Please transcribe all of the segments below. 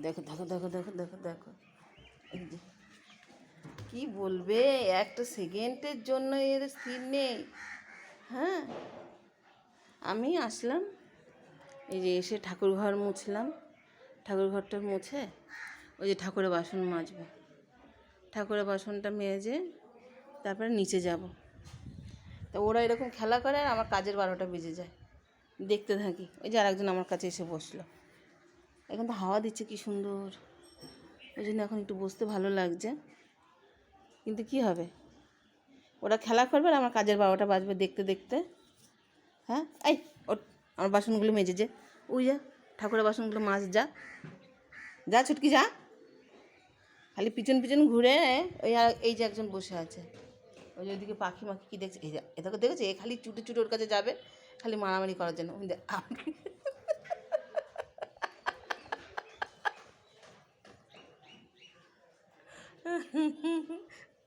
দেখো দেখো দেখো দেখো দেখো দেখো, এই যে কী বলবে, একটা সেকেন্ডের জন্য এর স্থির নেই। হ্যাঁ, আমি আসলাম, এই যে এসে ঠাকুর ঘর মুছলাম, ঠাকুর ঘরটা মুছে ওই যে ঠাকুরের বাসন মাজবো, ঠাকুরের বাসনটা মেজে তারপরে নিচে যাব। তা ওরা এরকম খেলা করে আর আমার কাজের 12টা বেজে যায়, দেখতে থাকি। ওই যে আরেকজন আমার কাছে এসে বসলো, এখন তো হাওয়া দিচ্ছে কি সুন্দর, ওই জন্য এখন একটু বসতে ভালো লাগছে। কিন্তু কি হবে, ওরা খেলা করবে আর আমার কাজের 12টা বাজবে দেখতে দেখতে। হ্যাঁ, এই ওর আমার বাসনগুলো মেজে যে, ওই যা ঠাকুরের বাসনগুলো মাছ, যা যা ছুটকি যা। খালি পিছন পিছন ঘুরে ওই আর এই যে একজন বসে আছে, ওই যে ওইদিকে পাখি মাখি কী দেখছে, এই যা এটাকে দেখেছে, এ খালি চুটে চুটে ওর কাছে যাবে, খালি মারামারি করার জন্য।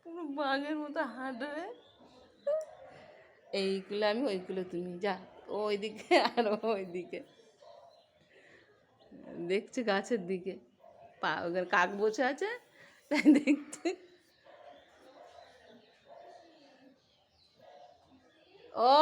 পুরো বাঘের মতো হাঁটবে, এইগুলো আমি ওইগুলো তুমি, যা ওইদিকে আর ওইদিকে দেখছে গাছের দিকে, ওখানে কাক বসে আছে তাই দেখছে। ও